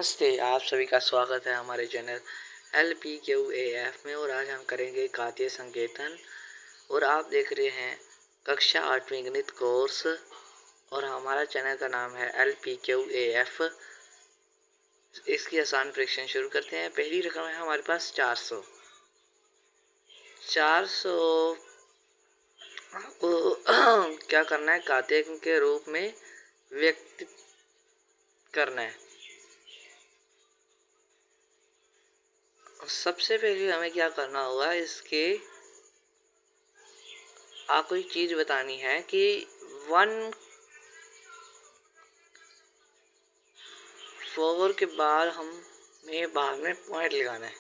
नमस्ते, आप सभी का स्वागत है हमारे चैनल LPQAF में। और आज हम करेंगे घातीय संकेतन। और आप देख रहे हैं कक्षा 8वीं गणित कोर्स और हमारा चैनल का नाम है LPQAF। इसकी आसान परीक्षण शुरू करते हैं। पहली रकम है हमारे पास 400। 400 को क्या करना है, घातीय के रूप में व्यक्त करना है। सबसे पहले हमें क्या करना होगा, इसके आपको एक चीज बतानी है कि 4 के बाद हमें बाद में पॉइंट लगाना है।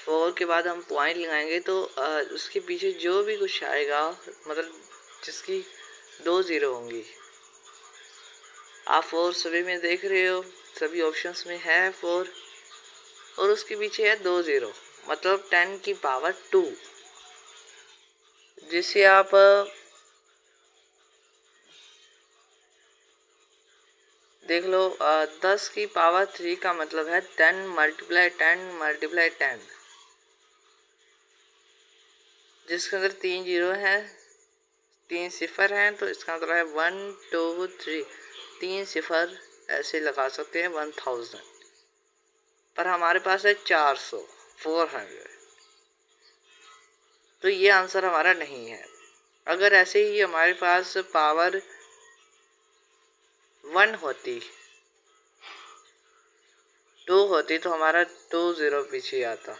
4 के बाद हम पॉइंट लगाएंगे तो उसके पीछे जो भी कुछ आएगा, मतलब जिसकी 2 0 होंगी। आप 4 सभी में देख रहे हो, सभी ऑप्शंस में है 4 और उसके पीछे है 2 0, मतलब 10 की पावर 2, जिसे आप देख लो। 10 की पावर 3 का मतलब है 10 मल्टीप्लाई 10 मल्टीप्लाई 10, जिसके अंदर 3 जीरो है, 3 सिफर हैं, तो इसका मतलब है 1 2 3, 3 सिफर ऐसे लगा सकते हैं 1000। पर हमारे पास है 400, 400, तो ये आंसर हमारा नहीं है। अगर ऐसे ही हमारे पास पावर 1 होती, 2 होती, तो हमारा 2 0 पीछे आता।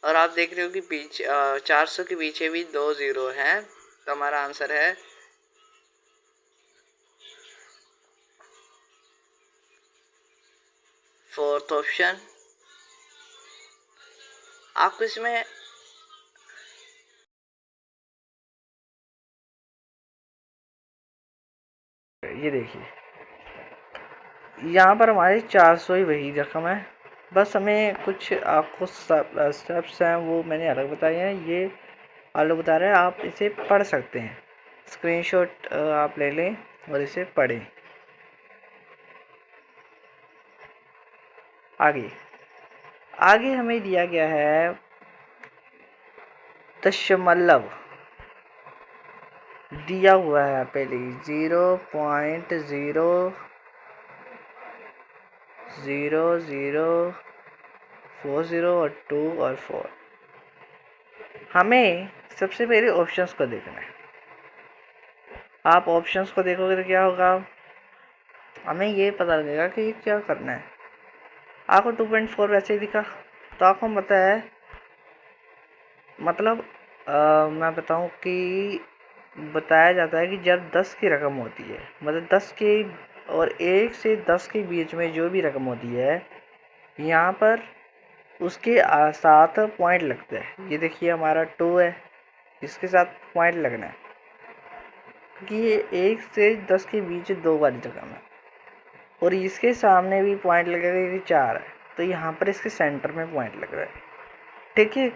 और आप देख रहे हो कि पीछे 400 के पीछे भी 2 0 हैं, तो हमारा आंसर है फोर्थ ऑप्शन। आपको इसमें ये देखिए, यहाँ पर हमारे 400 ही वही रकम है, बस हमें कुछ आपको स्टेप्स हैं वो मैंने अलग बताए हैं, ये अलग बता रहे हैं। आप इसे पढ़ सकते हैं, स्क्रीनशॉट आप ले लें और इसे पढ़ें। आगे आगे हमें दिया गया है दशमलव दिया हुआ है, पहले 0.0040 और 2 और 4। हमें सबसे पहले ऑप्शंस को देखना है। आप ऑप्शंस को देखोगे तो क्या होगा, हमें ये पता लगेगा कि ये क्या करना है। आपको 2.4 वैसे ही दिखा, तो आपको पता है, मतलब मैं बताऊं कि बताया जाता है कि जब 10 की रकम होती है, मतलब 10 के और 1 से 10 के बीच में जो भी रकम होती है, यहाँ पर उसके साथ पॉइंट लगता है। ये देखिए हमारा 2 है, इसके साथ पॉइंट लगना है, क्योंकि ये 1 से 10 के बीच 2 वाली रकम है। और इसके सामने भी पॉइंट लगेगा, ये 4 है, तो यहाँ पर इसके सेंटर में पॉइंट लग रहा है। ठीक है,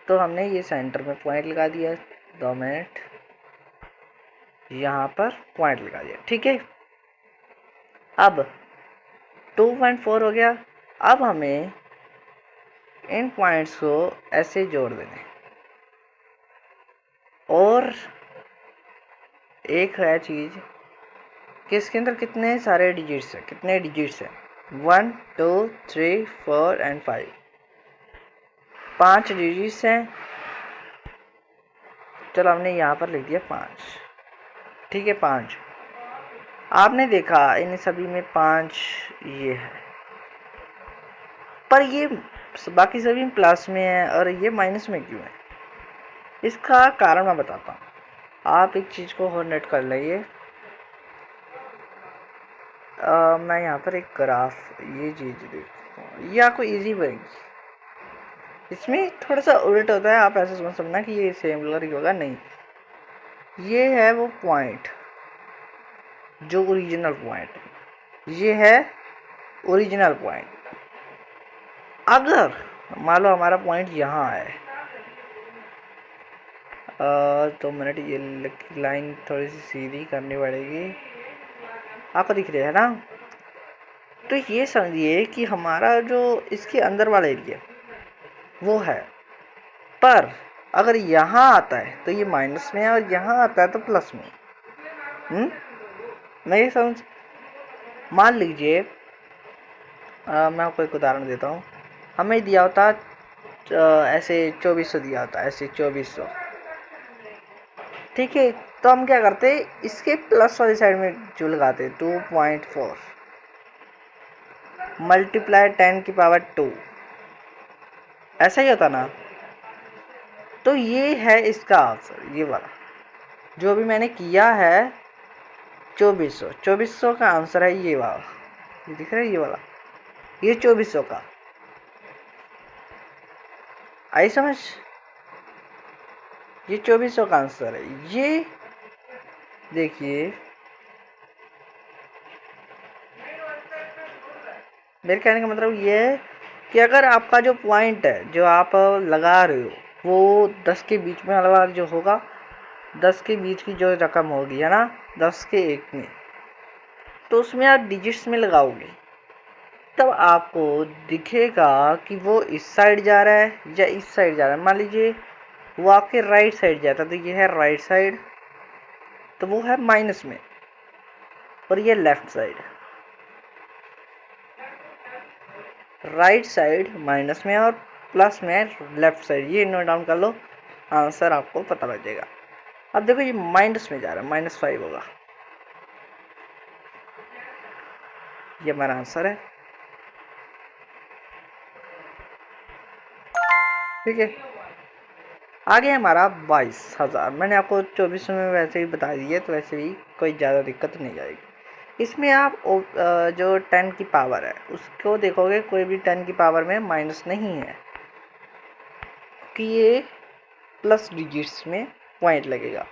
तो हमने ये सेंटर में पॉइंट लगा दिया। 2 मिनट, यहाँ पर पॉइंट लगा दिया। ठीक है, अब 2.4 हो गया। अब हमें इन पॉइंट्स को ऐसे जोड़ देने, और एक है चीज कि इसके अंदर कितने सारे डिजिट्स हैं, कितने डिजिट्स हैं, 1 2 3 4 एंड 5, 5 डिजिट्स हैं। चलो हमने यहाँ पर लिख दिया 5। ठीक है, 5। आपने देखा इन सभी में 5 ये है, पर ये बाकी सभी प्लस में है और ये माइनस में क्यों है? इसका कारण मैं बताता हूँ। आप एक चीज को और नोट कर लीजिए। मैं यहाँ पर एक ग्राफ, ये चीज देखता हूँ, ये आपको इजी बनेगी। इसमें थोड़ा सा उल्ट होता है, आप ऐसा समझना कि ये सिमिलर ही होगा, नहीं। ये है वो पॉइंट जो ओरिजिनल पॉइंट है, ये है ओरिजिनल पॉइंट। अगर मान लो हमारा पॉइंट यहाँ है, 2 मिनट, ये लाइन थोड़ी सी सीधी करनी पड़ेगी। आपको दिख रही है ना, तो ये समझिए कि हमारा जो इसके अंदर वाला एरिया वो है, पर अगर यहाँ आता है तो ये माइनस में है और यहाँ आता है तो प्लस में। मैं ये समझ, मान लीजिए मैं आपको एक उदाहरण देता हूँ। हमें दिया होता ऐसे 2400 दिया होता, ऐसे 2400, ठीक है। तो हम क्या करते, इसके प्लस वाली साइड में जो लगाते 2.4 मल्टीप्लाई 10⁻², ऐसा ही होता ना। तो ये है इसका आंसर, ये वाला जो भी मैंने किया है 2400 का आंसर है ये वाला, ये दिख रहा है ये वाला, ये 2400 का। आई समझ, ये 2400 का आंसर है। ये देखिए, मेरे कहने का मतलब ये है कि अगर आपका जो पॉइंट है जो आप लगा रहे हो वो 10 के बीच में वाला जो होगा, 10 के बीच की जो रकम होगी है ना, 10 के 1 में, तो उसमें आप डिजिट्स में लगाओगे तब आपको दिखेगा कि वो इस साइड जा रहा है या इस साइड जा रहा है। मान लीजिए वो आपके राइट साइड जाता है, तो ये है राइट साइड, तो वो है माइनस में, और ये left side, right side minus में और प्लस में लेफ्ट साइड। ये नोट डाउन कर लो, आंसर आपको पता लग जाएगा। अब देखो ये माइनस में जा रहा है, -5 होगा, ये हमारा आंसर है। ठीक है, आगे हमारा 22,000। मैंने आपको 2400 में वैसे ही बता दिया, तो वैसे भी कोई ज़्यादा दिक्कत नहीं जाएगी। इसमें आप जो 10 की पावर है उसको देखोगे, कोई भी 10 की पावर में माइनस नहीं है कि ये प्लस डिजिट्स में पॉइंट लगेगा।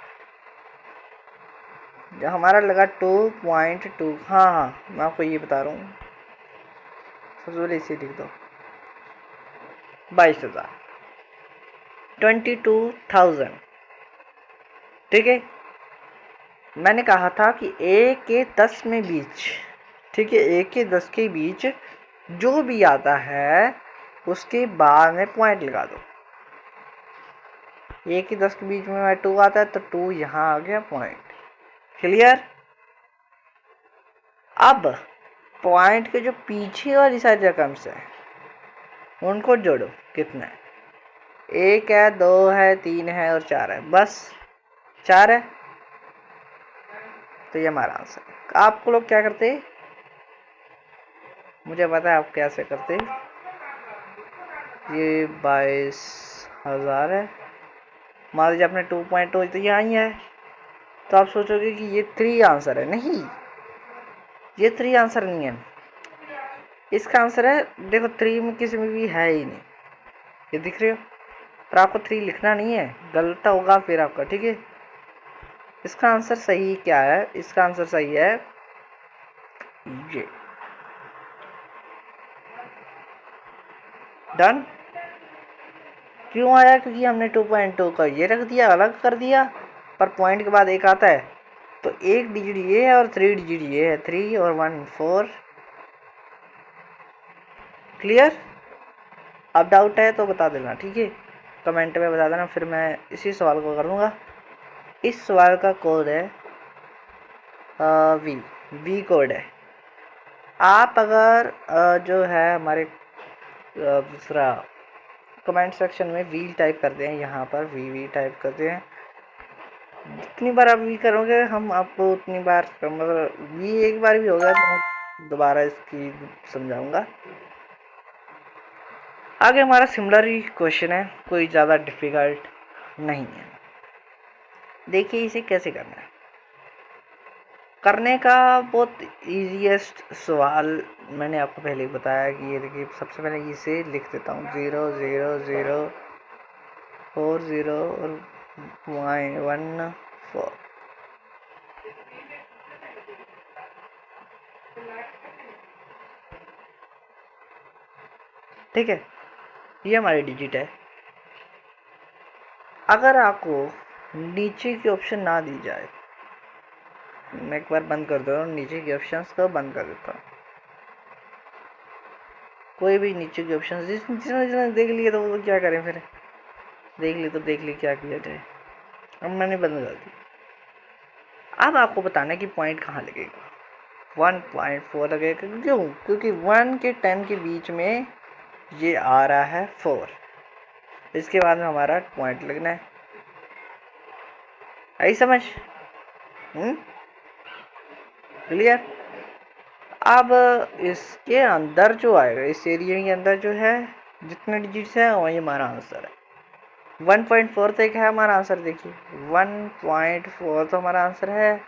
जो हमारा लगा 2.2, हाँ मैं आपको ये बता रहा हूँ, सबसे पहले इसे लिख दो, 22,000, 22,000। ठीक है, मैंने कहा था कि 1 के 10 में बीच, ठीक है, 1 के 10 के बीच जो भी आता है उसके बाद में पॉइंट लगा दो। 1 के 10 के बीच में 2 आता है तो 2 यहाँ आ गया पॉइंट। क्लियर। अब पॉइंट के जो पीछे वाली सारी रकम्स है उनको जोड़ो, कितना है, 1 है, 2 है, 3 है और 4 है, बस 4 है। तो ये हमारा आंसर है। आप लोग क्या करते, मुझे पता है आप कैसे करते। ये 22,000 है, मान लीजिए आपने 2.2 तो यहाँ ही है, तो आप सोचोगे कि ये 3 आंसर है। नहीं, ये 3 आंसर नहीं है, इसका आंसर है, देखो 3 में किसी में भी है ही नहीं, ये दिख रहे हो, पर आपको 3 लिखना नहीं है, गलत होगा फिर आपका। ठीक है, इसका आंसर सही क्या है, इसका आंसर सही है ये। डन। क्यों आया, क्योंकि हमने 2.2 का ये रख दिया, अलग कर दिया, पर पॉइंट के बाद एक आता है, तो 1 डिजिट ये है और 3 डिजिट ये है, 3 और 1 4। क्लियर। अब डाउट है तो बता देना, ठीक है, कमेंट में बता देना, फिर मैं इसी सवाल को करूँगा। इस सवाल का कोड है वी कोड है। आप अगर जो है हमारे दूसरा कमेंट सेक्शन में वी टाइप करते हैं, यहाँ पर वी टाइप करते हैं, जितनी बार आप वी करोगे हम आपको उतनी बार, मतलब वी एक बार भी होगा तो दोबारा इसकी समझाऊंगा। आगे हमारा सिमिलर ही क्वेश्चन है, कोई ज़्यादा डिफिकल्ट नहीं है। देखिए इसे कैसे करना है, करने का बहुत इजीएस्ट सवाल मैंने आपको पहले ही बताया कि ये देखिए, सबसे पहले इसे लिख देता हूँ, 0 0 0 4 0 और 1 4। ठीक है, ये हमारी डिजिट है। अगर आपको नीचे की ऑप्शन ना दी जाए, मैं एक बार बंद कर दे रहा हूँ, नीचे के ऑप्शंस को बंद कर देता हूँ। कोई भी नीचे के ऑप्शन जिसने देख लिए तो वो क्या करें फिर, देख ली क्या किया जाए। अब मैंने बंद कर दी। अब आपको बताना है कि पॉइंट कहाँ लगेगा। 1.4 लगेगा। क्यों? क्योंकि 1 के 10 के बीच में ये आ रहा है 4। इसके बाद में हमारा पॉइंट लगना है। आई समझ? क्लियर? अब इसके अंदर जो आएगा, इस एरिया के अंदर जो है जितने डिजिट्स है वही हमारा आंसर है। 1.4 तक है हमारा आंसर। देखिए 1.4 तो हमारा आंसर है।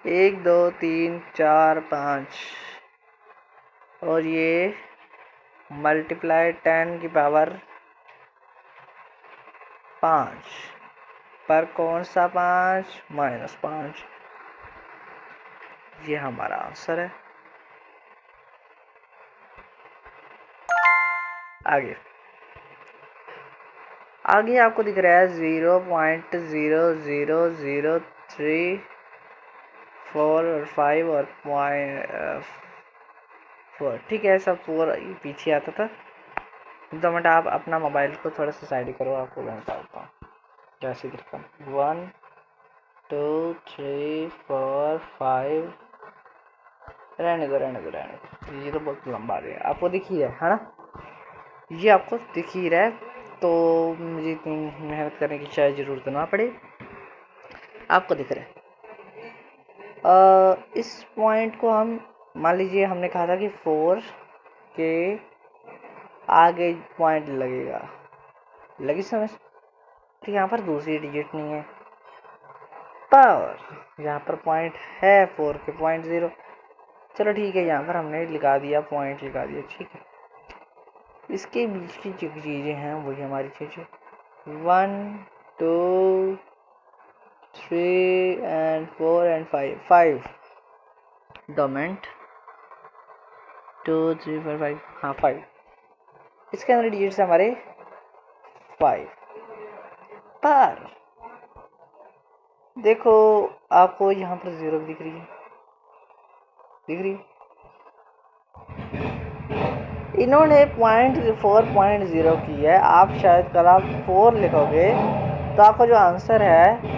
1 2 3 4 5 और ये मल्टीप्लाई 10 की पावर 5 पर कौन सा 5? -5। ये हमारा आंसर है। आगे आगे आपको दिख रहा है 0.00034 और 5 और 4। ठीक है, सब 4 पीछे आता था। 2 मिनट आप अपना मोबाइल को थोड़ा सा साइड करो, आपको मैं बताता हूँ कैसे दिखता हूँ। 1 2 3 4 5। रहने दो। ये तो बहुत लंबा है, आपको दिख ही है ना? ये आपको दिख ही रहा है, तो मुझे इतनी मेहनत करने की शायद ज़रूरत ना पड़े। आपको दिख रहा है। इस पॉइंट को हम मान लीजिए हमने कहा था कि 4 के आगे पॉइंट लगेगा। लगी समझ? तो यहाँ पर दूसरी डिजिट नहीं है, पर यहाँ पर पॉइंट है 4 के .0। चलो ठीक है, यहाँ पर हमने लिखा दिया, पॉइंट लिखा दिया। ठीक है, इसके बीच की जो चीज़ें हैं वही हमारी चीज़ें 1 2 3 and 4 and 5 डोमेंट 2 3 4 5। हाँ 5। इसके अंदर डिजिट्स हमारे 5। पर देखो आपको यहाँ पर 0 दिख रही है, इन्होंने पॉइंट 4.0 की है। आप शायद कल आप 4 लिखोगे तो आपका जो आंसर है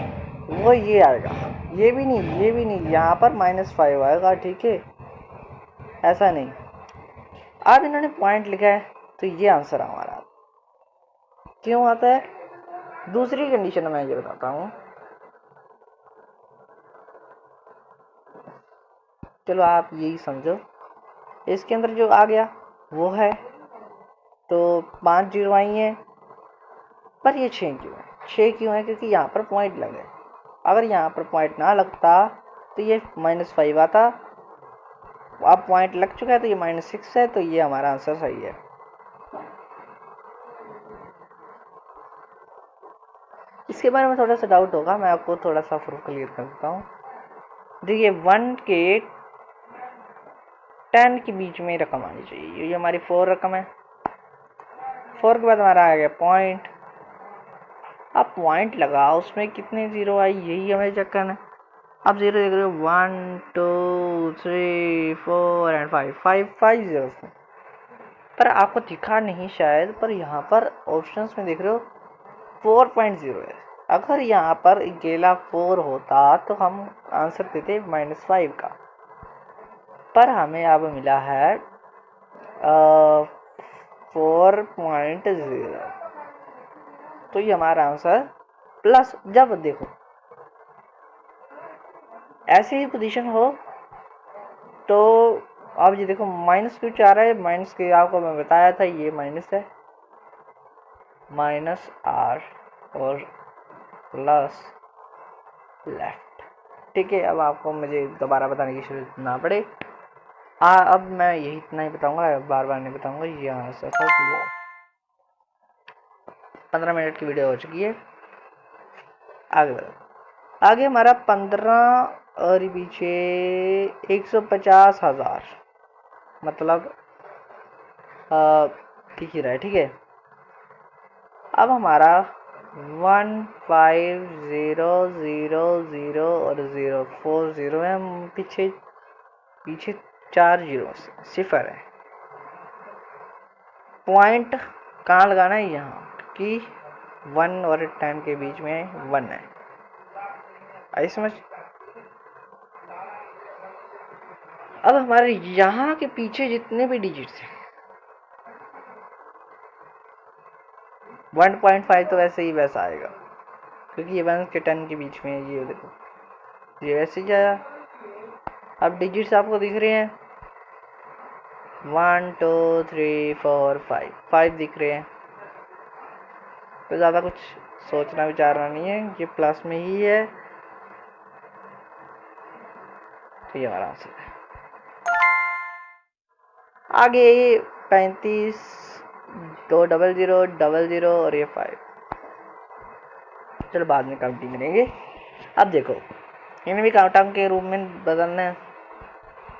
वो ये आएगा। ये भी नहीं, यहाँ पर -5 आएगा। ठीक है, ऐसा नहीं। अब इन्होंने पॉइंट लिखा है तो ये आंसर हमारा क्यों आता है? दूसरी कंडीशन मैं ये बताता हूँ। चलो आप यही समझो, इसके अंदर जो आ गया वो है, तो 5 0 आई है। पर ये 6 क्यों है? 6 क्यों है? क्योंकि यहाँ पर पॉइंट लगे। अगर यहाँ पर पॉइंट ना लगता तो ये -5 आता। अब पॉइंट लग चुका है तो ये -6 है, तो ये हमारा आंसर सही है। इसके बारे में थोड़ा सा डाउट होगा, मैं आपको थोड़ा सा प्रूफ क्लियर कर देता हूँ। देखिए 1 के 10 के बीच में रकम आनी चाहिए। ये हमारी 4 रकम है। 4 के बाद हमारा आ गया पॉइंट। अब पॉइंट लगा, उसमें कितने 0 आई यही हमें चेक करना है। अब 0 देख रहे हो, 1 2 3 4 एंड 5 0 में। पर आपको दिखा नहीं शायद, पर यहाँ पर ऑप्शंस में देख रहे हो 4.0 है। अगर यहाँ पर अकेला 4 होता तो हम आंसर देते -5 का, पर हमें अब मिला है 4.0, तो ये हमारा आंसर प्लस। जब देखो ऐसी ही पोजीशन हो तो अब ये देखो माइनस क्यों चाह रहा है? माइनस के आपको मैं बताया था, ये माइनस है, -r और प्लस लेफ्ट। ठीक है, अब आपको मुझे दोबारा बताने की जरूरत ना पड़े। अब मैं यही इतना ही बताऊंगा, बार बार नहीं बताऊंगा। ये आंसर था। 15 मिनट की वीडियो हो चुकी है। आगे बढ़ो। आगे हमारा 15 और पीछे 150,000 मतलब ठीक ही रहा है। ठीक है, अब हमारा 1 5 0 0 0 और 0 4 0 है। पीछे 4 जीरो सिफर है। पॉइंट कहाँ लगाना है? यहाँ कि 1 और 10 के बीच में 1 है। आई समझ? अब हमारे यहाँ के पीछे जितने भी डिजिट्स हैं 1.5 तो वैसे ही वैसा आएगा क्योंकि ये 1 के 10 के बीच में है। ये देखो ये वैसे ही आया। अब डिजिट्स आपको दिख रहे हैं 1 2 3 4 5 5 दिख रहे हैं। तो ज़्यादा कुछ सोचना विचारना नहीं है, ये प्लस में ही है। तो ये हमारा आंसर है। आगे 35 2 00 और ये 5। चलो बाद में काउंटिंग करेंगे। अब देखो इन्हें भी काउंटिंग के रूप में बदलना है।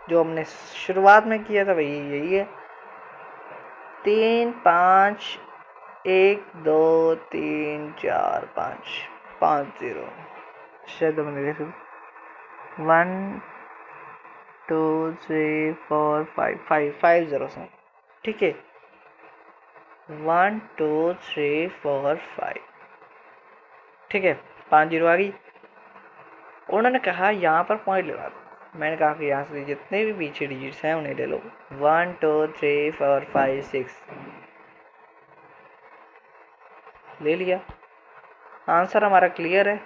जो हमने शुरुआत में किया था वही यही है। 3 5 1 2 3 4 5 5 0 शायद मैंने देखो 1 2 3 4 5 5 5 0 से ठीक है। 1 2 3 4 5 ठीक है। 5 0 आ गई। उन्होंने कहा यहाँ पर पॉइंट लगा दो। मैंने कहा कि यहाँ से जितने भी पीछे डिजिट्स हैं उन्हें ले लो। 1 2 3 4 5 6 ले लिया। आंसर हमारा क्लियर है,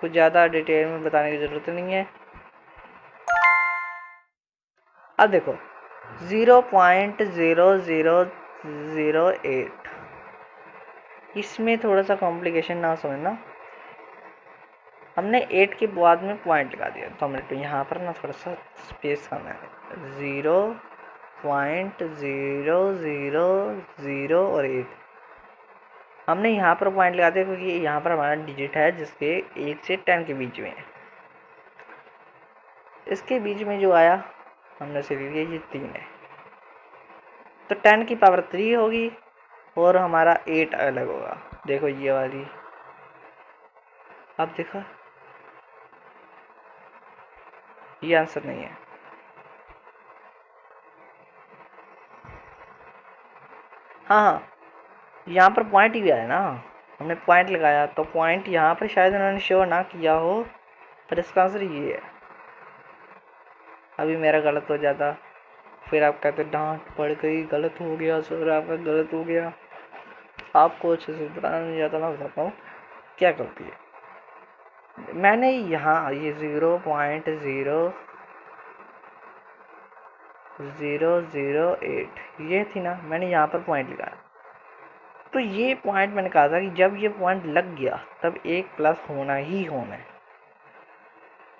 कुछ ज़्यादा डिटेल में बताने की ज़रूरत नहीं है। अब देखो 0.0008 इसमें थोड़ा सा कॉम्प्लिकेशन ना समझना। हमने 8 के बाद में पॉइंट लगा दिया तो हमने तो यहाँ पर ना थोड़ा सा स्पेस करना है। 0.0008 और 8 हमने यहाँ पर पॉइंट लगा दिया क्योंकि यहाँ पर हमारा डिजिट है जिसके 1 से 10 के बीच में है। इसके बीच में जो आया हमने उसे ले लिया, ये 3 है तो 10 की पावर 3 होगी और हमारा 8 अलग होगा। देखो ये वाली, अब देखो ये आंसर नहीं है। हाँ यहाँ पर पॉइंट ही आया ना, हमने पॉइंट लगाया तो पॉइंट यहाँ पर शायद उन्होंने शो ना किया हो, पर इसका आंसर ये है। अभी मेरा गलत हो जाता फिर आप कहते डांट पड़ गई, गलत हो गया सर आपका, गलत हो गया। आपको अच्छे से बताना नहीं जाता, मैं बताता हूँ क्या गलती है। मैंने यहाँ ये 0.0008 ये थी ना, मैंने यहाँ पर पॉइंट लगाया तो ये पॉइंट मैंने कहा था कि जब ये पॉइंट लग गया तब 1 प्लस होना ही होना है।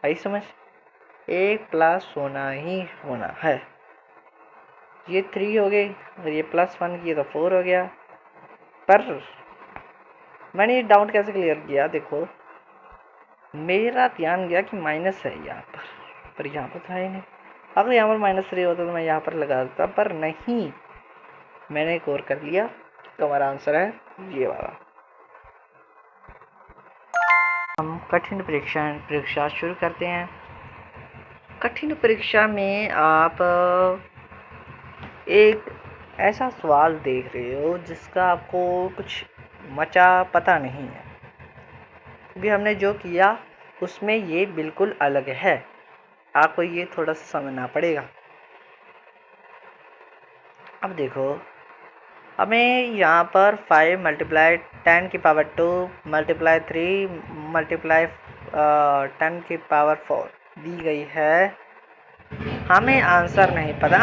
आई समझ? 1 प्लस होना ही होना है। ये 3 हो गई और ये +1 किया तो 4 हो गया। पर मैंने ये डाउट कैसे क्लियर किया? देखो मेरा ध्यान गया कि माइनस है यहाँ पर यहाँ पर था ही नहीं। अगर यहाँ पर -3 होता तो मैं यहाँ पर लगा देता, पर नहीं, मैंने एक और कर लिया तो हमारा आंसर है ये वाला। हम कठिन परीक्षा शुरू करते हैं। कठिन परीक्षा में आप एक ऐसा सवाल देख रहे हो जिसका आपको कुछ मचा पता नहीं है, क्योंकि हमने जो किया उसमें ये बिल्कुल अलग है। आपको ये थोड़ा सा समझना पड़ेगा। अब देखो हमें यहाँ पर 5 मल्टीप्लाई 10 की पावर 2 मल्टीप्लाई 3 मल्टीप्लाई 10 की पावर 4 दी गई है। हमें आंसर नहीं पता।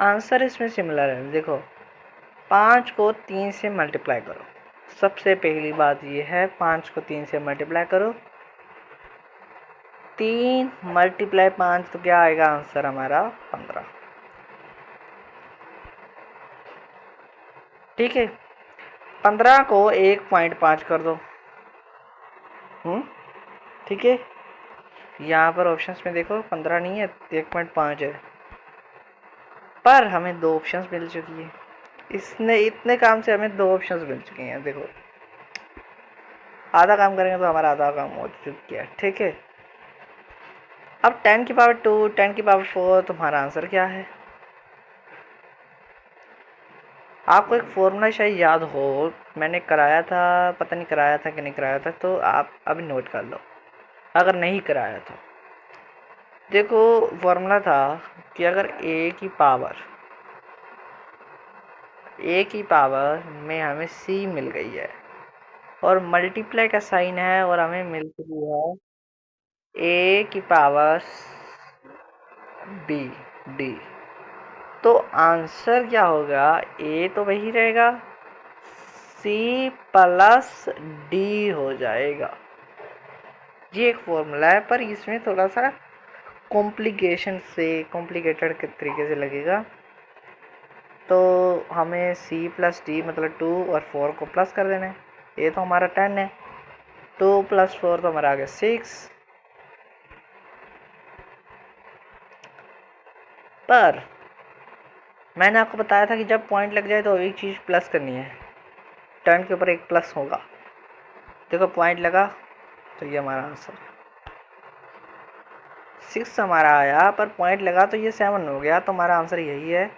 आंसर इसमें सिमिलर है। देखो 5 को 3 से मल्टीप्लाई करो। सबसे पहली बात ये है 5 को 3 से मल्टीप्लाई करो। 3 मल्टीप्लाई 5 तो क्या आएगा आंसर हमारा 15। ठीक है, 15 को 1.5 कर दो। ठीक है, यहाँ पर ऑप्शंस में देखो 15 नहीं है 1.5 है, पर हमें 2 ऑप्शंस मिल चुकी है। इसने इतने काम से हमें 2 ऑप्शंस मिल चुके हैं। देखो आधा काम करेंगे तो हमारा आधा काम हो चुका है। ठीक है, अब 10 की पावर 2, 10 की पावर 4, तुम्हारा आंसर क्या है? आपको एक फॉर्मूला शायद याद हो, मैंने कराया था, पता नहीं कराया था कि नहीं कराया था, तो आप अभी नोट कर लो अगर नहीं कराया था। देखो फॉर्मूला था कि अगर ए की पावर में हमें सी मिल गई है और मल्टीप्लाई का साइन है और हमें मिल चुकी है ए की पावर बी डी, तो आंसर क्या होगा? ए तो वही रहेगा, सी प्लस डी हो जाएगा। ये एक फॉर्मूला है पर इसमें थोड़ा सा कॉम्प्लिकेटेड के तरीके से लगेगा। तो हमें सी प्लस डी मतलब 2 और 4 को प्लस कर देना है। ये तो हमारा 10 है, 2 प्लस 4 तो हमारा आ गया 6। पर मैंने आपको बताया था कि जब पॉइंट लग जाए तो एक चीज़ प्लस करनी है, 10 के ऊपर एक प्लस होगा। देखो पॉइंट लगा तो ये हमारा आंसर 6 हमारा आया, पर पॉइंट लगा तो ये 7 हो गया, तो हमारा आंसर यही है।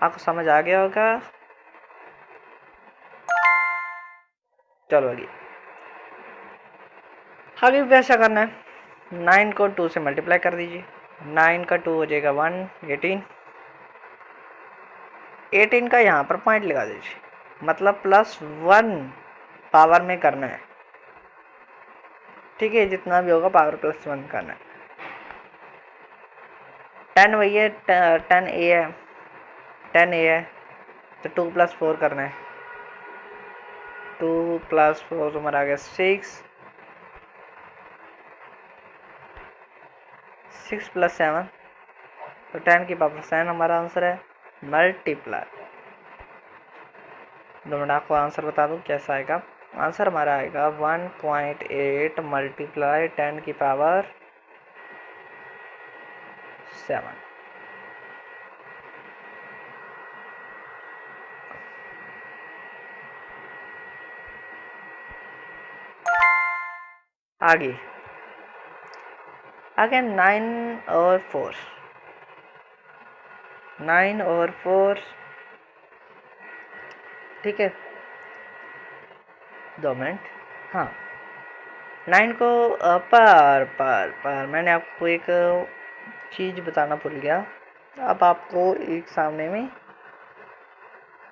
आपको समझ आ गया होगा। चलो आगे भी ऐसा करना है। 9 को 2 से मल्टीप्लाई कर दीजिए, 9 का 2 हो जाएगा 1, 18 का यहाँ पर पॉइंट लगा दीजिए, मतलब +1 पावर में करना है। ठीक है, जितना भी होगा पावर +1 करना है। 10 वही है, 10 ए है, 10 ए है, तो 2 + 4 करना है। 2 + 4 हमारा आ गया 6, 6 + 7, तो 10 की पावर 7 हमारा आंसर है। मल्टीप्लाई, 2 मिनट आपको आंसर बता दूं कैसा आएगा। आंसर हमारा आएगा 1.8 मल्टीप्लाई 10 की पावर 7। आगे आगे 9 और 4, 9 और 4, ठीक है, 2 मिनट। हाँ, 9 को पर मैंने आपको एक चीज़ बताना भूल गया। अब आपको एक सामने में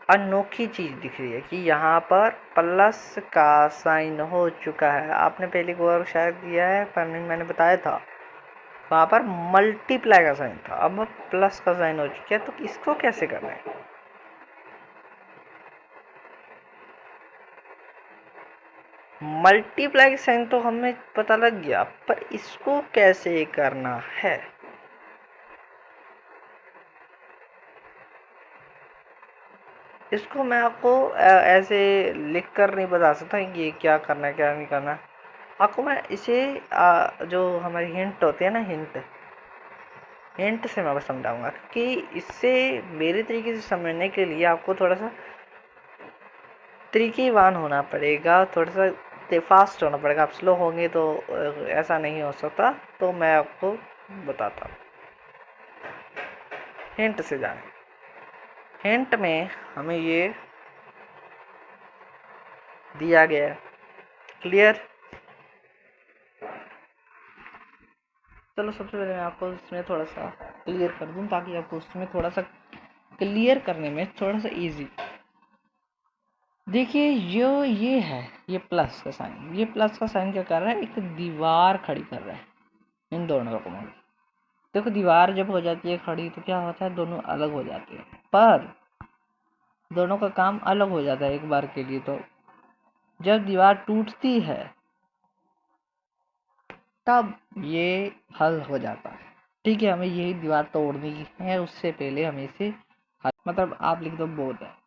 अनोखी चीज़ दिख रही है कि यहाँ पर प्लस का साइन हो चुका है। आपने पहली बार शायद किया है पर नहीं, मैंने बताया था वहाँ पर मल्टीप्लाई का साइन था, अब प्लस का साइन हो चुका है। तो इसको कैसे करना है? मल्टीप्लाई का साइन तो हमें पता लग गया, पर इसको कैसे करना है? इसको मैं आपको ऐसे लिख कर नहीं बता सकता ये क्या करना है क्या नहीं करना। आपको मैं इसे जो हमारी हिंट होती है ना, हिंट से मैं समझाऊंगा कि इससे मेरे तरीके से समझने के लिए आपको थोड़ा सा तरीकेवान होना पड़ेगा, थोड़ा सा फास्ट होना पड़ेगा। आप स्लो होंगे तो ऐसा नहीं हो सकता। तो मैं आपको बताता हूँ, हिंट से जाने। हिंट में हमें ये दिया गया है, क्लियर? चलो सबसे पहले मैं आपको इसमें थोड़ा सा क्लियर कर दूं ताकि आपको उसमें थोड़ा सा क्लियर करने में थोड़ा सा इजी। देखिए जो ये है, ये प्लस का साइन, ये प्लस का साइन क्या कर रहा है? एक दीवार खड़ी कर रहा है इन दोनों रकमों की। देखो दीवार जब हो जाती है खड़ी तो क्या होता है, दोनों अलग हो जाते हैं, पर दोनों का काम अलग हो जाता है एक बार के लिए। तो जब दीवार टूटती है तब ये हल हो जाता है। ठीक है, हमें यही दीवार तोड़नी है, उससे पहले हमें इसे मतलब आप लिख दो बोध है।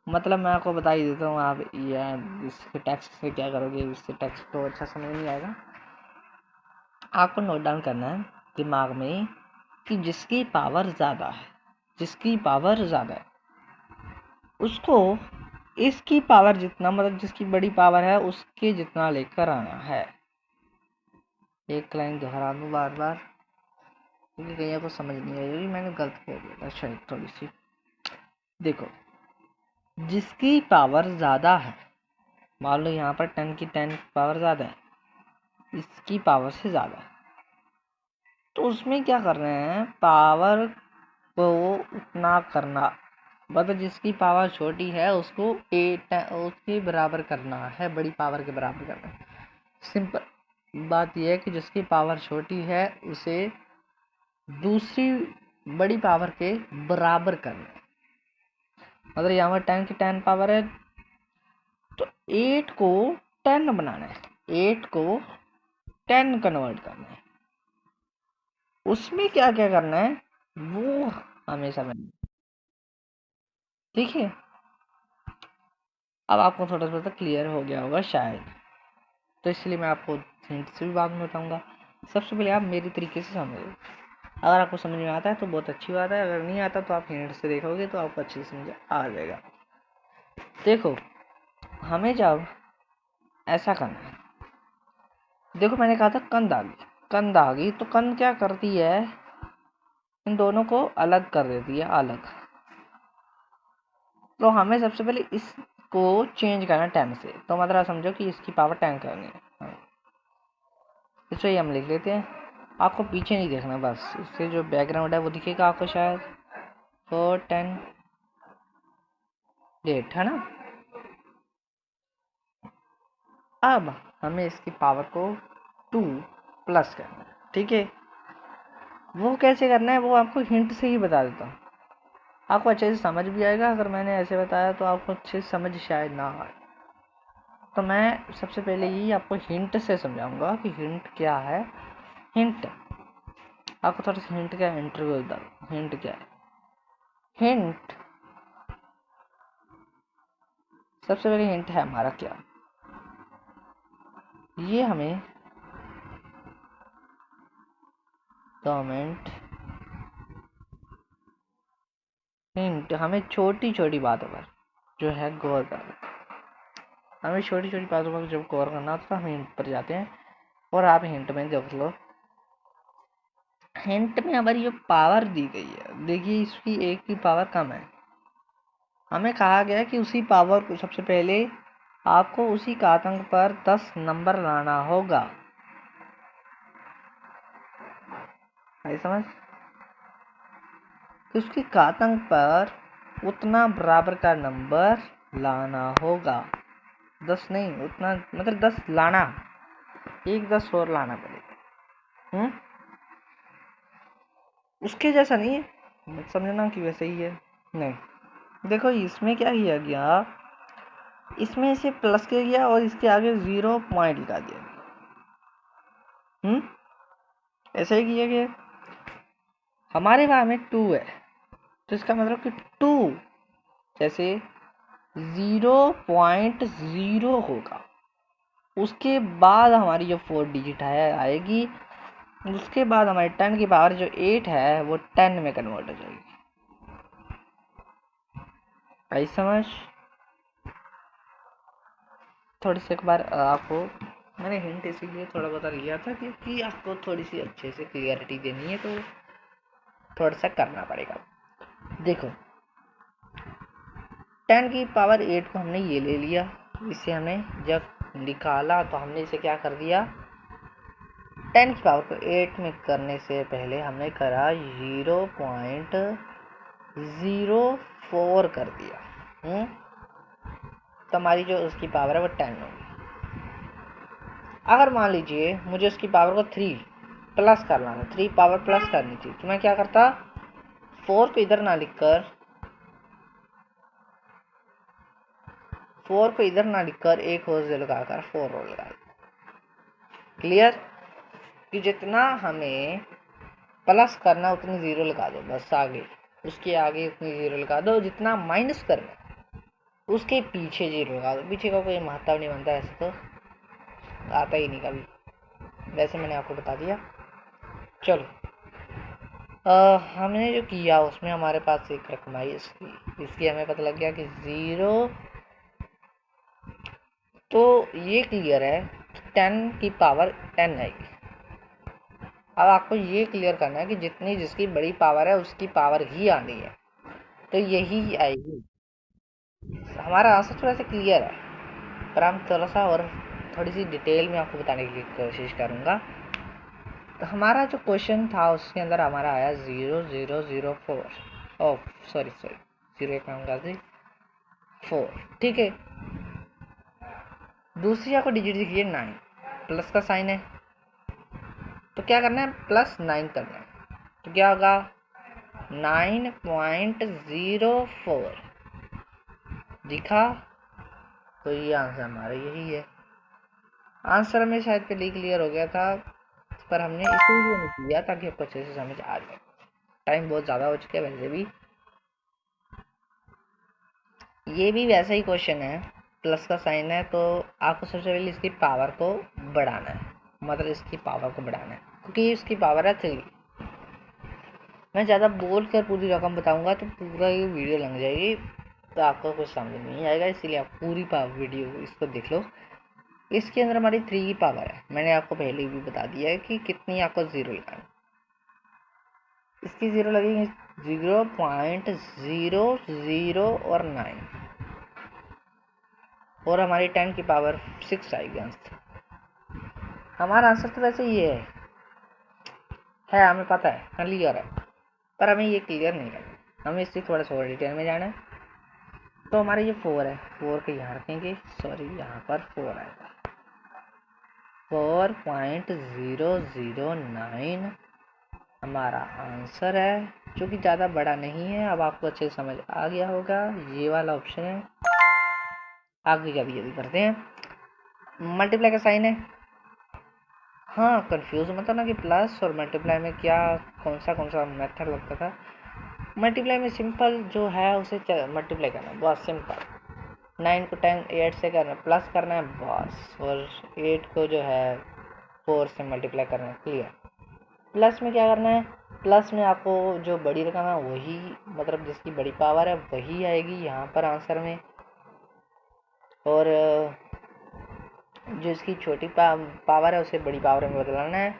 मतलब मैं आपको बता ही देता हूँ, आप ये इसके टेक्स्ट से क्या करोगे, इससे टेक्स्ट तो अच्छा समझ नहीं आएगा। आपको नोट डाउन करना है दिमाग में कि जिसकी पावर ज़्यादा है, जिसकी पावर ज़्यादा है उसको इसकी पावर जितना, मतलब जिसकी बड़ी पावर है उसके जितना लेकर आना है। एक लाइन दोहरा दूँ बार बार क्योंकि कहीं आपको समझ नहीं आएगी, मैंने गलत कह दिया था शायद थोड़ी सी। देखो, जिसकी पावर ज़्यादा है, मान लो यहाँ पर 10 की 10 पावर ज़्यादा है, इसकी पावर से ज़्यादा है, तो उसमें क्या कर रहे हैं, पावर को उतना करना, मतलब जिसकी पावर छोटी है उसको उसके बराबर करना है, बड़ी पावर के बराबर करना है। सिंपल बात यह है कि जिसकी पावर छोटी है उसे दूसरी बड़ी पावर के बराबर करना है। अगर यहाँ पर 10 की 10 पावर है तो 8 को 10 बनाना है, 8 को 10 कन्वर्ट करना है। उसमें क्या क्या करना है वो हमें समझना, ठीक है। अब आपको थोड़ा सा क्लियर हो गया होगा शायद, तो इसलिए मैं आपको हिंट से भी बाद में बताऊंगा। सबसे पहले आप मेरी तरीके से समझो, अगर आपको समझ में आता है तो बहुत अच्छी बात है, अगर नहीं आता तो आप हिंट से देखोगे तो आपको अच्छी समझ आ जाएगा। देखो, हमें जब ऐसा करना है, देखो मैंने कहा था कंध आ गई, कंध आ गई तो कंध क्या करती है, इन दोनों को अलग कर देती है, अलग। तो हमें सबसे पहले इसको चेंज करना 10 से, तो मतलब समझो कि इसकी पावर 10 करनी है। इसे हम लिख लेते हैं, आपको पीछे नहीं देखना, बस इससे जो बैकग्राउंड है वो दिखेगा आपको शायद 4 10 8 है ना। अब हमें इसकी पावर को 2 प्लस करना है, ठीक है। वो कैसे करना है वो आपको हिंट से ही बता देता हूँ, आपको अच्छे से समझ भी आएगा। अगर मैंने ऐसे बताया तो आपको अच्छे से समझ शायद ना आए, तो मैं सबसे पहले ही आपको हिंट से समझाऊंगा कि हिंट क्या है। हिंट आपको थोड़ा सा हिंट क्या इंटरव्यू दो, हिंट क्या है। हिंट सबसे पहले हिंट है हमारा क्या, ये हमें कमेंट हिंट हमें छोटी छोटी बातों पर जो है गौर करना, हमें छोटी छोटी बातों पर जब गौर करना होता है तो हम हिंट पर जाते हैं। और आप हिंट में देख लो, हिंट में हमारी जो पावर दी गई है, देखिए इसकी एक की पावर कम है, हमें कहा गया कि उसी पावर को सबसे पहले आपको उसी घातांक पर 10 नंबर लाना होगा, आई समझ। तो उसकी घातांक पर उतना बराबर का नंबर लाना होगा, 10 नहीं, उतना मतलब 10 लाना, एक 10 और लाना पड़ेगा। उसके जैसा नहीं है, मत समझना कि वैसे ही है, नहीं। देखो इसमें क्या किया गया, इसमें इसे प्लस किया गया और इसके आगे 0 पॉइंट लगा दिया गया। ऐसा ही किया गया। हमारे पास में 2 है तो इसका मतलब कि 2 जैसे 0.0 होगा, उसके बाद हमारी जो 4 डिजिट है आएगी, उसके बाद हमारी 10 की पावर जो 8 है वो 10 में कन्वर्ट हो जाएगी, आई समझ। थोड़ी सी एक बार आपको मैंने हिंट इसीलिए थोड़ा बता लिया था क्योंकि आपको थोड़ी सी अच्छे से क्लियरिटी देनी है, तो थोड़ा सा करना पड़ेगा। देखो 10 की पावर 8 को हमने ये ले लिया, इसे हमने जब निकाला तो हमने इसे क्या कर दिया, 10 की पावर को 8 में करने से पहले हमने करा 0.04 कर दिया। तो हमारी जो उसकी पावर है वो 10 होगी। अगर मान लीजिए मुझे उसकी पावर को 3 प्लस करना था, 3 पावर प्लस करनी थी, तो मैं क्या करता, 4 को इधर ना लिखकर 4 को इधर ना लिखकर एक और जीरो लगाकर 4 और लगा। क्लियर, कि जितना हमें प्लस करना उतनी जीरो लगा दो, बस आगे उसके आगे उतनी जीरो लगा दो, जितना माइनस करना उसके पीछे जीरो लगा दो। पीछे का कोई महत्व नहीं बनता, ऐसे तो आता ही नहीं कभी, वैसे मैंने आपको बता दिया। चलो हमने जो किया उसमें हमारे पास एक रकम आई इसकी हमें पता लग गया कि 0, तो ये क्लियर है कि 10 की पावर 10 आएगी। अब आपको ये क्लियर करना है कि जितनी जिसकी बड़ी पावर है उसकी पावर ही आनी है, तो यही आएगी। हमारा आंसर थोड़ा सा क्लियर है, पर हम थोड़ा सा और थोड़ी सी डिटेल में आपको बताने की कोशिश करूँगा। तो हमारा जो क्वेश्चन था उसके अंदर हमारा आया 0004, ओह सॉरी 0 एक काम कर दी 4, ठीक है। दूसरी आपको डिजिट दिखिए 9, प्लस का साइन है, तो क्या करना है, +9 करना है। तो क्या होगा 9.04 दिखा, तो ये आंसर हमारा यही है। आंसर हमें शायद पहले ही क्लियर हो गया था, पर हमने इसीलिए नहीं किया ताकि आपको अच्छे से समझ आ जाए। टाइम बहुत ज़्यादा हो चुका है वैसे भी। ये भी वैसा ही क्वेश्चन है, प्लस का साइन है, तो आपको सबसे पहले इसकी पावर को बढ़ाना है, मतलब इसकी पावर को बढ़ाना है, क्योंकि इसकी पावर है 3। मैं ज़्यादा बोल कर पूरी रकम बताऊंगा तो पूरा ये वीडियो लग जाएगी, तो आपको कुछ समझ नहीं आएगा, इसीलिए आप पूरी वीडियो इसको देख लो। इसके अंदर हमारी 3 की पावर है, मैंने आपको पहले भी बता दिया है कि कितनी आपको 0 लगानी। इसकी 0 लगेगी 0.00 और 9, और हमारी 10 की पावर 6 आएगी आंसर। हमारा आंसर तो वैसे ये है हमें पता है, क्लियर है, पर हमें ये क्लियर नहीं करना, हमें इससे थोड़ा सा और डिटेल में जाना है। तो हमारा ये 4 है, 4 को यहाँ रखेंगे, सॉरी यहाँ पर 4 आएगा, 4.009 हमारा आंसर है, जो कि ज़्यादा बड़ा नहीं है। अब आपको अच्छे से समझ आ गया होगा, ये वाला ऑप्शन है। आगे जल्दी जल्दी करते हैं। मल्टीप्लाई का साइन है, हाँ कंफ्यूज मत होना कि प्लस और मल्टीप्लाई में क्या कौन सा मेथड लगता था। मल्टीप्लाई में सिंपल जो है उसे मल्टीप्लाई करना, बहुत सिंपल। 9 को 10 8 से करना, प्लस करना है बस, और 8 को जो है 4 से मल्टीप्लाई करना है, क्लियर। प्लस में क्या करना है, प्लस में आपको जो बड़ी रकम है वही, मतलब जिसकी बड़ी पावर है वही आएगी यहाँ पर आंसर में, और जो इसकी छोटी पावर है उसे बड़ी पावर में बदलाना है,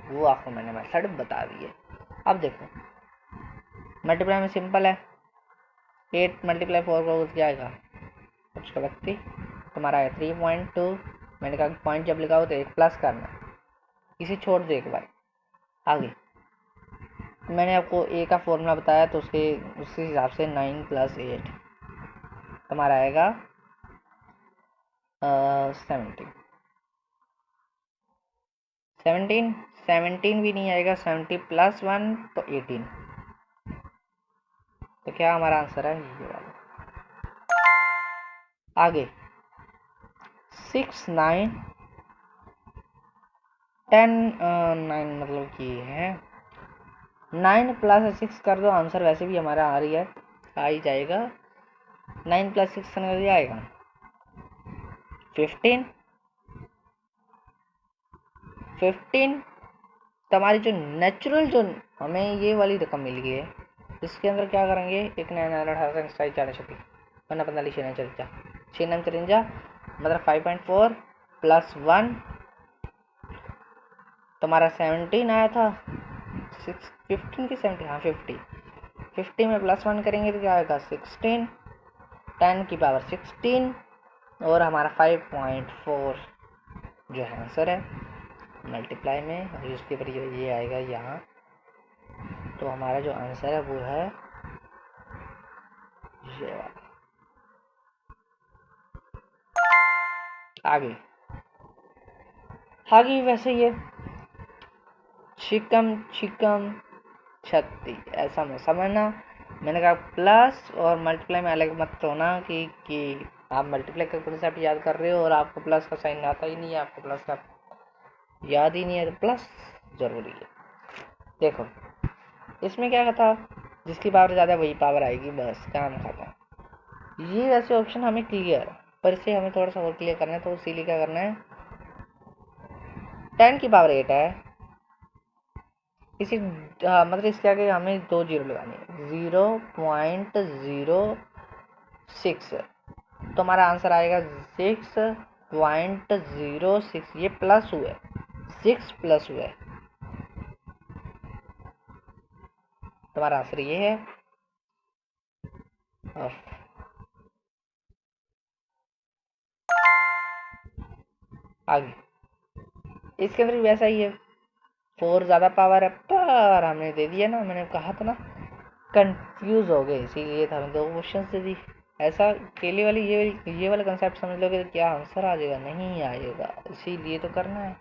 वो आपको मैंने मेथड बता दी है। अब देखो मल्टीप्लाई में सिंपल है, 8 मल्टीप्लाई 4 को क्या आएगा, 32, तुम्हारा है 3.2। मैंने कहा पॉइंट जब लिखा हो तो एक प्लस करना, इसे छोड़ दो एक बार। आगे मैंने आपको ए का फॉर्मूला बताया, तो उसके हिसाब से 9 + 8 तुम्हारा आएगा 17। 17 भी नहीं आएगा, 70 + 1 तो 18, तो क्या हमारा आंसर है ये वाला। आगे 6 9 10 9 मतलब कि है 9 + 6 कर दो, आंसर वैसे भी हमारा आ रही है, आ ही जाएगा। 9 + 6 कर दिया आएगा 15। 15 तुम्हारी जो नेचुरल जो हमें ये वाली रकम मिल गई है, इसके अंदर क्या करेंगे, एक नया नया 18 चार छठी 15 6 चर्चा 6 53 मतलब 5.4 + 1 तुम्हारा 17 आया था, 6 15 की 70, हाँ 50 में +1 करेंगे तो क्या आएगा 16, 10 की पावर 16, और हमारा 5.4 जो है आंसर है मल्टीप्लाई में, और इसके ऊपर ये आएगा यहाँ, तो हमारा जो आंसर है वो है ये वाला। आगे वैसे ये चिकम चिकम छत्ती ऐसा मत समझना, मैंने कहा प्लस और मल्टीप्लाई में अलग मत होना कि आप मल्टीप्लाई का कॉन्सेप्ट याद कर रहे हो और आपको प्लस का साइन आता ही नहीं है, आपको प्लस का याद ही नहीं है, तो प्लस जरूरी है। देखो इसमें क्या था, जिसकी पावर ज़्यादा वही पावर आएगी, बस काम खत्म। ये वैसे ऑप्शन हमें क्लियर है, पर इसे हमें थोड़ा सा और क्लियर करना है, तो इसीलिए क्या करना है, 10 की पावर 8 है, इसी मतलब इसके आगे हमें 2 जीरो लगानी है, 0.06। तो हमारा आंसर आएगा 6.06। ये प्लस हुआ है, 6 प्लस हुआ है, तुम्हारा आंसर ये है। आगे इसके अंदर भी वैसा ही है, 4 ज़्यादा पावर है, पर हमने दे दिया ना, मैंने कहा था ना कंफ्यूज हो गए, इसीलिए था हमने 2 क्वेश्चन दे दी। ऐसा केले वाली ये वाला कंसेप्ट समझ लोगे तो क्या आंसर आ जाएगा, नहीं आएगा, इसीलिए तो करना है,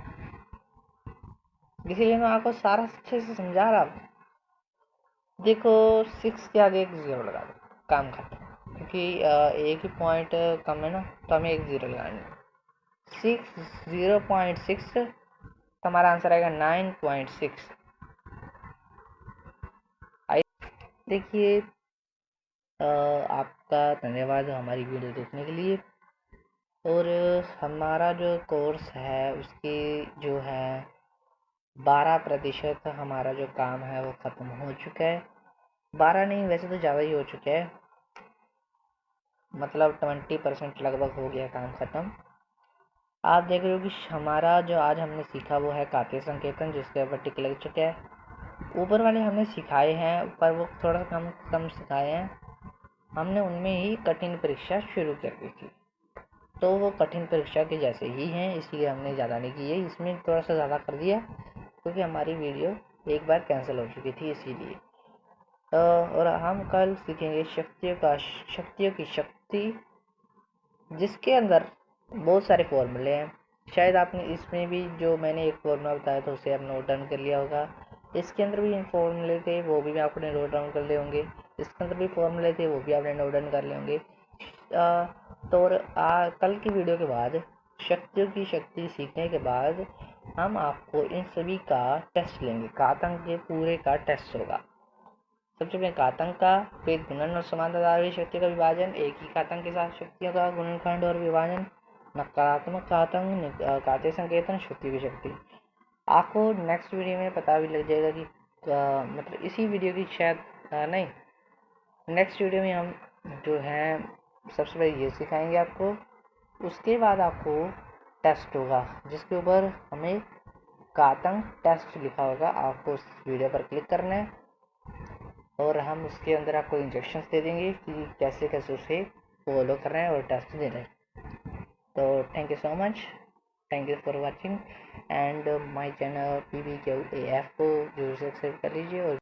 इसीलिए मैं आपको सारा अच्छे से समझा रहा हूँ। देखो 6 के आगे एक जीरो लगा दो, काम खत्म, क्योंकि एक ही पॉइंट कम है ना, तो हमें एक जीरो लगानी है। 0.6, तो हमारा आंसर आएगा 9.6। देखिए आपका धन्यवाद हमारी वीडियो देखने के लिए। और हमारा जो कोर्स है उसकी जो है 12% हमारा जो काम है वो ख़त्म हो चुका है। 12 नहीं, वैसे तो ज़्यादा ही हो चुका है, मतलब 20% लगभग हो गया काम ख़त्म। आप देख रहे हो कि हमारा जो आज हमने सीखा वो है काते संकेतन, जिसके ऊपर टिक लग चुका है। ऊपर वाले हमने सिखाए हैं, पर वो थोड़ा कम कम सिखाए हैं, हमने उनमें ही कठिन परीक्षा शुरू कर दी थी, तो वो कठिन परीक्षा के जैसे ही हैं, इसलिए हमने ज़्यादा नहीं की है, इसमें थोड़ा सा ज़्यादा कर दिया क्योंकि हमारी वीडियो एक बार कैंसिल हो चुकी थी, इसीलिए। और हम कल सीखेंगे शक्तियों की शक्ति, जिसके अंदर बहुत सारे फॉर्मूले हैं। शायद आपने इसमें भी जो मैंने एक फॉर्मूला बताया था उसे आप नोट डाउन कर लिया होगा। इसके अंदर भी फॉर्मूले थे, वो भी आपने नोट डाउन कर लिए होंगे। इसके अंदर भी फॉर्मूले थे, वो भी आपने नोट डाउन कर लिए होंगे। तो कल की वीडियो के बाद, शक्तियों की शक्ति सीखने के बाद, हम आपको इन सभी का टेस्ट लेंगे। घातांक के पूरे का टेस्ट होगा। सबसे पहले घातांक का, फिर गुणन और समांतरधारी शक्तियों का विभाजन, एक ही घातांक के साथ शक्तियों का गुणनखंड और विभाजन, नकारात्मक घातांक, घातीय संकेतन, शक्तियों की शक्ति। आपको नेक्स्ट वीडियो में पता भी लग जाएगा कि मतलब इसी वीडियो की शायद नहीं, नेक्स्ट वीडियो में हम जो है सबसे पहले ये सिखाएंगे आपको, उसके बाद आपको टेस्ट होगा जिसके ऊपर हमें घातांक टेस्ट लिखा होगा। आपको उस वीडियो पर क्लिक करना है और हम उसके अंदर आपको इंस्ट्रक्शंस दे देंगे कि कैसे कैसे उसे फॉलो कर रहे हैं और टेस्ट दे रहे हैं। तो thank you so much, thank you for watching and my channel PBQAF को जरूर से सब्सक्राइब कर लीजिए। और